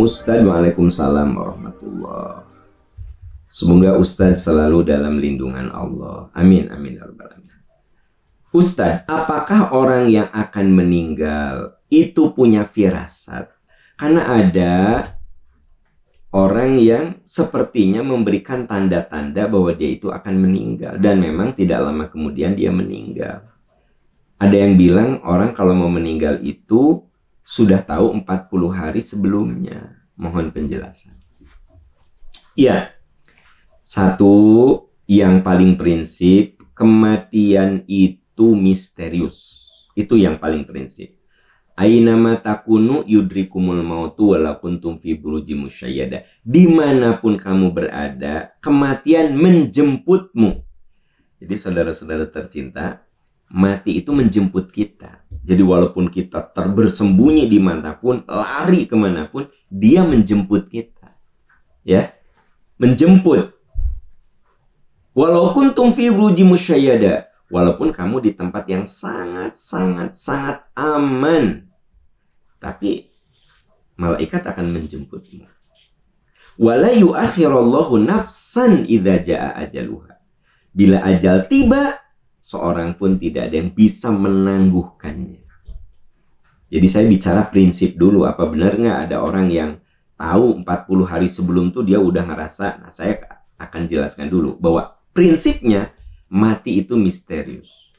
Ustadz. Waalaikumsalam warahmatullah. Semoga Ustadz selalu dalam lindungan Allah. Amin, amin ya rabbal alamin. Ustadz, apakah orang yang akan meninggal itu punya firasat? Karena ada orang yang sepertinya memberikan tanda-tanda bahwa dia itu akan meninggal. Dan memang tidak lama kemudian dia meninggal. Ada yang bilang orang kalau mau meninggal itu sudah tahu 40 hari sebelumnya. Mohon penjelasan. Ya, satu yang paling prinsip, kematian itu misterius. Itu yang paling prinsip. Ainama takunu yudrikumul mautu walaupun tumfi buruji musyayyada. Dimanapun kamu berada, kematian menjemputmu. Jadi saudara-saudara tercinta, mati itu menjemput kita. Jadi walaupun kita bersembunyi dimanapun, lari kemanapun, dia menjemput kita. Ya, menjemput. Walaupun tumfi buruji musyayyada. Walaupun kamu di tempat yang sangat aman. Tapi malaikat akan menjemputmu. Wala yuakhirallahu nafsan idza jaa ajaluha. Bila ajal tiba, seorang pun tidak ada yang bisa menangguhkannya. Jadi saya bicara prinsip dulu. Apa benar nggak ada orang yang tahu 40 hari sebelum itu dia udah ngerasa? Nah, saya akan jelaskan dulu bahwa prinsipnya mati itu misterius.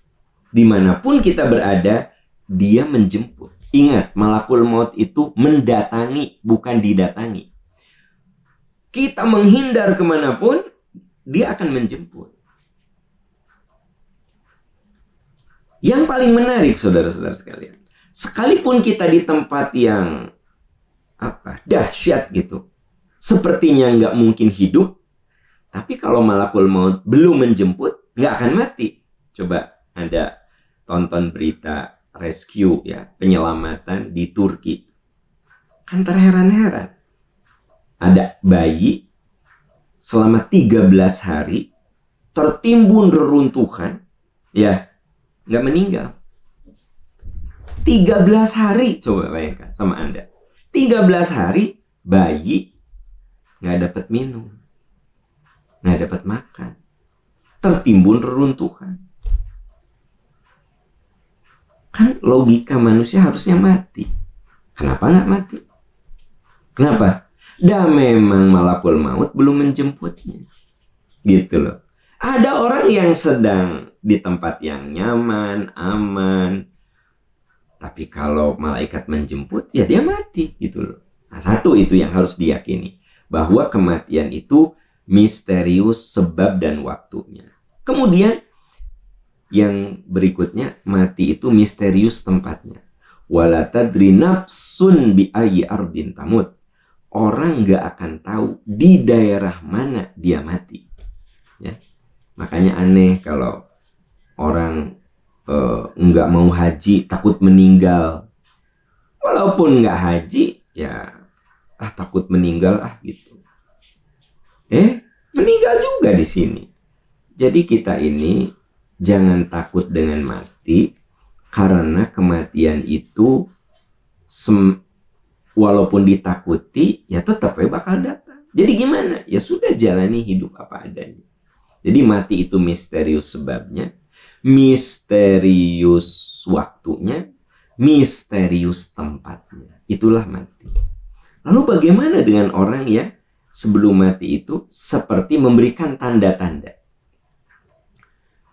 Dimanapun kita berada, dia menjemput. Ingat, malakul maut itu mendatangi, bukan didatangi. Kita menghindar kemanapun, dia akan menjemput. Yang paling menarik, saudara-saudara sekalian, sekalipun kita di tempat yang dahsyat gitu, sepertinya nggak mungkin hidup, tapi kalau malakul maut belum menjemput, nggak akan mati. Coba Anda tonton berita rescue ya, penyelamatan di Turki. Kan terheran-heran. Ada bayi selama 13 hari tertimbun reruntuhan, ya, nggak meninggal. 13 hari, coba bayangkan sama Anda. 13 hari bayi nggak dapat minum, nggak dapat makan, tertimbun reruntuhan. Kan logika manusia harusnya mati. Kenapa nggak mati? Kenapa? Dah memang malakul maut belum menjemputnya. Gitu loh. Ada orang yang sedang di tempat yang nyaman, aman. Tapi kalau malaikat menjemput, ya dia mati. Gitu loh. Nah, satu itu yang harus diyakini. Bahwa kematian itu misterius sebab dan waktunya. Kemudian yang berikutnya, mati itu misterius tempatnya. Wala tadri nafsun bi ayyi ardin tamut. Orang nggak akan tahu di daerah mana dia mati. Ya. Makanya aneh kalau orang nggak mau haji, takut meninggal. Walaupun nggak haji, ya takut meninggal gitu. Meninggal juga di sini. Jadi kita ini jangan takut dengan mati, karena kematian itu walaupun ditakuti, ya tetap bakal datang. Jadi gimana? Ya sudah, jalani hidup apa adanya. Jadi mati itu misterius sebabnya, misterius waktunya, misterius tempatnya. Itulah mati. Lalu bagaimana dengan orang yang sebelum mati itu seperti memberikan tanda-tanda?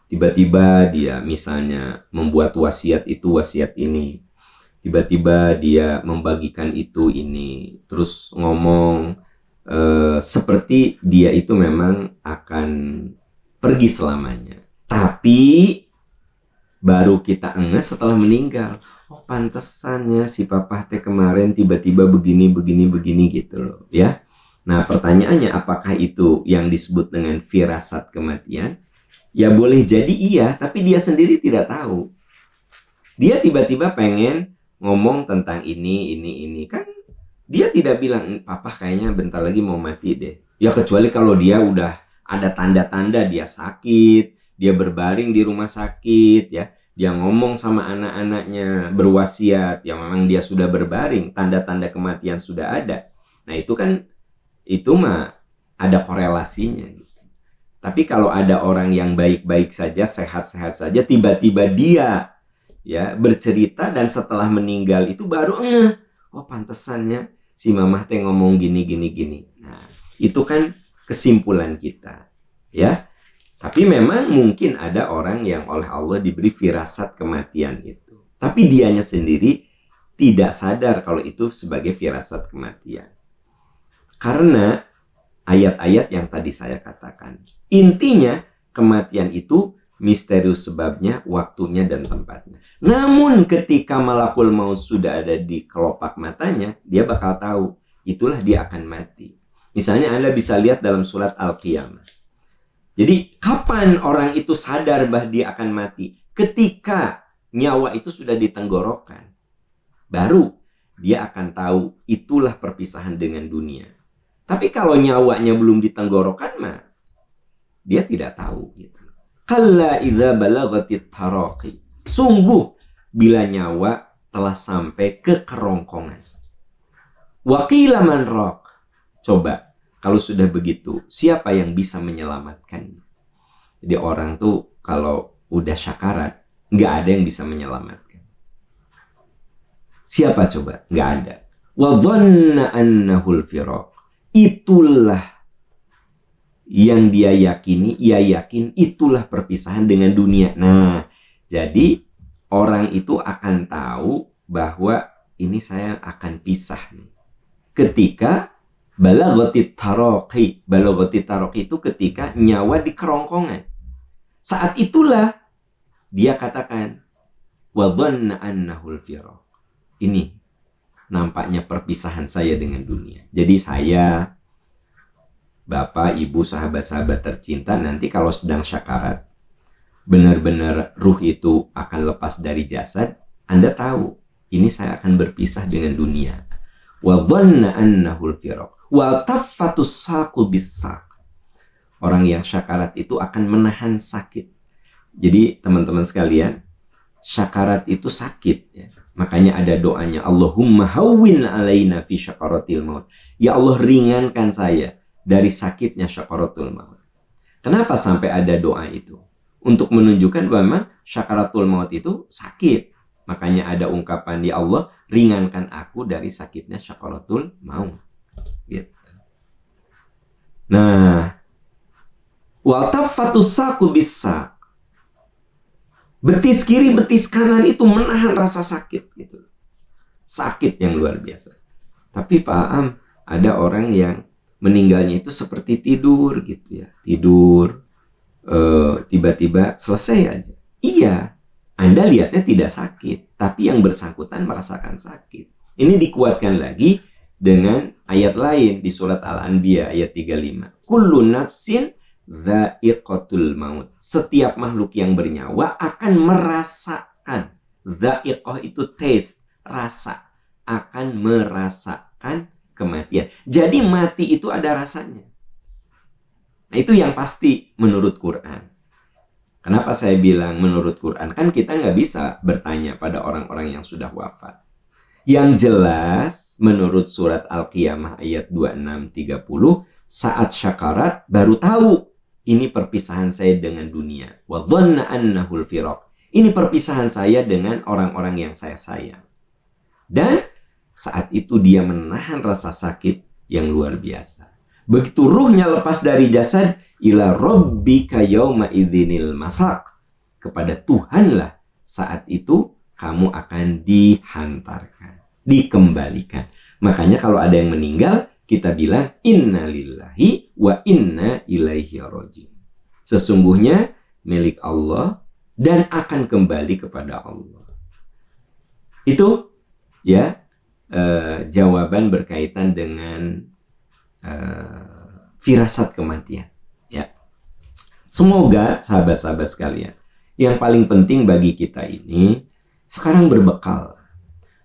Tiba-tiba dia misalnya membuat wasiat itu, wasiat ini. Tiba-tiba dia membagikan itu, ini. Terus ngomong seperti dia itu memang akan pergi selamanya. Tapi baru kita engeh setelah meninggal. Oh, pantesannya si papa teh kemarin tiba-tiba begini gitu loh. Ya. Nah, pertanyaannya, apakah itu yang disebut dengan firasat kematian? Ya boleh jadi iya, tapi dia sendiri tidak tahu. Dia tiba-tiba pengen ngomong tentang ini. Kan dia tidak bilang, papa kayaknya bentar lagi mau mati deh. Ya kecuali kalau dia udah ada tanda-tanda dia sakit, dia berbaring di rumah sakit, ya. Dia ngomong sama anak-anaknya, berwasiat, ya memang dia sudah berbaring, tanda-tanda kematian sudah ada. Nah itu mah ada korelasinya gitu. Tapi kalau ada orang yang baik-baik saja, sehat-sehat saja, tiba-tiba dia ya bercerita dan setelah meninggal itu baru oh pantesannya si mamah teh ngomong gini gini gini. Nah, itu kan kesimpulan kita, ya. Tapi memang mungkin ada orang yang oleh Allah diberi firasat kematian itu. Tapi dianya sendiri tidak sadar kalau itu sebagai firasat kematian. Karena ayat-ayat yang tadi saya katakan. Intinya kematian itu misterius sebabnya, waktunya, dan tempatnya. Namun ketika malakul maut sudah ada di kelopak matanya, dia bakal tahu. Itulah dia akan mati. Misalnya Anda bisa lihat dalam surat Al-Qiyamah. Jadi kapan orang itu sadar bahwa dia akan mati? Ketika nyawa itu sudah di tenggorokan. Baru dia akan tahu itulah perpisahan dengan dunia. Tapi kalau nyawanya belum di tenggorokan mah dia tidak tahu gitu. Kalla idza balagatit taraqi. Sungguh bila nyawa telah sampai ke kerongkongan. Wa qila man raq. Coba kalau sudah begitu, siapa yang bisa menyelamatkannya? Jadi orang tuh kalau udah syakarat, nggak ada yang bisa menyelamatkan. Siapa coba? Nggak ada. Wa dhanna annahul firaq. Itulah yang dia yakini, ia yakin itulah perpisahan dengan dunia. Nah, jadi orang itu akan tahu bahwa ini saya akan pisah nih. Ketika balaghatit taraqi. Balaghatit taraqi itu ketika nyawa di kerongkongan. Saat itulah dia katakan wa dhanna annahul firaq. Ini nampaknya perpisahan saya dengan dunia. Jadi saya, Bapak, Ibu, sahabat-sahabat tercinta, nanti kalau sedang syakarat, benar-benar ruh itu akan lepas dari jasad, Anda tahu, ini saya akan berpisah dengan dunia. Wa dhanna annahul firaq. Wa taffatus saqu bis-saq. Orang yang syakarat itu akan menahan sakit. Jadi teman-teman sekalian, syakarat itu sakit ya. Makanya ada doanya, Allahumma hawwin alaina fi syakaratil maut. Ya Allah, ringankan saya dari sakitnya syakaratul maut. Kenapa sampai ada doa itu? Untuk menunjukkan bahwa syakaratul maut itu sakit. Makanya ada ungkapan, ya Allah, ringankan aku dari sakitnya syakaratul maut. Gitu. Nah, wa taffatus saqu bis-saq. Betis kiri, betis kanan itu menahan rasa sakit gitu. Sakit yang luar biasa. Tapi Pak Am, ada orang yang meninggalnya itu seperti tidur gitu ya. Tidur, tiba-tiba selesai aja. Iya, Anda lihatnya tidak sakit, tapi yang bersangkutan merasakan sakit. Ini dikuatkan lagi dengan ayat lain di surat Al-Anbiya ayat 35. Kullu nafsin dha'iqatul maut. Setiap makhluk yang bernyawa akan merasakan. Dha'iqah itu taste, rasa. Akan merasakan kematian. Jadi mati itu ada rasanya. Nah, itu yang pasti menurut Quran. Kenapa saya bilang menurut Quran? Kan kita nggak bisa bertanya pada orang-orang yang sudah wafat. Yang jelas menurut surat Al-Qiyamah ayat 26-30, saat syakarat baru tahu ini perpisahan saya dengan dunia. Wa dhanna annahul firaq. Ini perpisahan saya dengan orang-orang yang saya sayang. Dan saat itu dia menahan rasa sakit yang luar biasa. Begitu ruhnya lepas dari jasad, ila rabbika yauma idzinil masaq. Kepada Tuhanlah saat itu kamu akan dihantarkan, dikembalikan. Makanya kalau ada yang meninggal, kita bilang inna lillahi wa inna ilaihi raji'un. Sesungguhnya milik Allah dan akan kembali kepada Allah. Itu ya jawaban berkaitan dengan firasat kematian. Ya. Semoga sahabat-sahabat sekalian, yang paling penting bagi kita ini sekarang berbekal.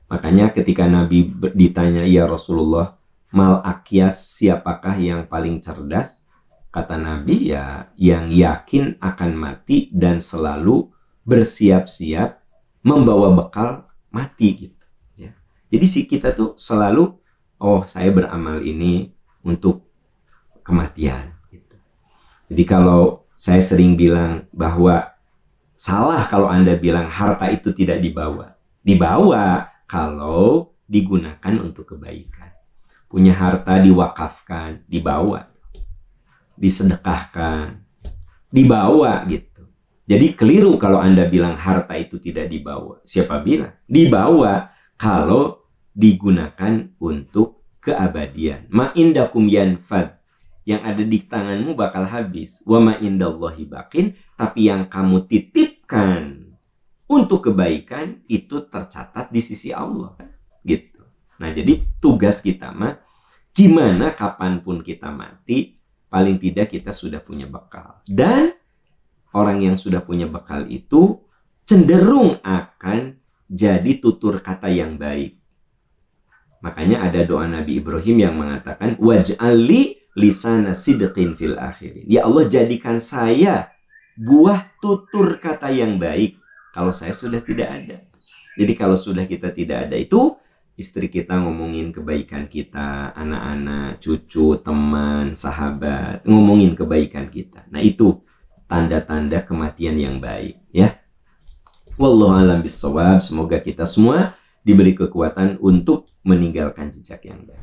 Makanya ketika Nabi ditanya, ya Rasulullah, mal akyas, siapakah yang paling cerdas? Kata Nabi, ya yang yakin akan mati dan selalu bersiap-siap membawa bekal mati gitu. Ya. Jadi si kita tuh selalu, oh saya beramal ini untuk kematian. Gitu. Jadi kalau saya sering bilang bahwa salah kalau Anda bilang harta itu tidak dibawa. Dibawa kalau digunakan untuk kebaikan. Punya harta diwakafkan, dibawa. Disedekahkan, dibawa gitu. Jadi keliru kalau Anda bilang harta itu tidak dibawa. Siapa bilang? Dibawa kalau digunakan untuk keabadian. Ma indakum yanfad. Yang ada di tanganmu bakal habis. Wa ma indallahi baqin. Tapi yang kamu titipkan untuk kebaikan itu tercatat di sisi Allah. Gitu. Nah jadi tugas kita mah gimana kapanpun kita mati, paling tidak kita sudah punya bekal. Dan orang yang sudah punya bekal itu cenderung akan jadi tutur kata yang baik. Makanya ada doa Nabi Ibrahim yang mengatakan, waj'ali lisana sidqin fil akhirin. Ya Allah, jadikan saya buah tutur kata yang baik kalau saya sudah tidak ada. Jadi kalau sudah kita tidak ada itu, istri kita ngomongin kebaikan kita, anak-anak, cucu, teman, sahabat, ngomongin kebaikan kita. Nah itu tanda-tanda kematian yang baik, ya. Wallahu a'lam bishawab. Semoga kita semua diberi kekuatan untuk meninggalkan jejak yang baik.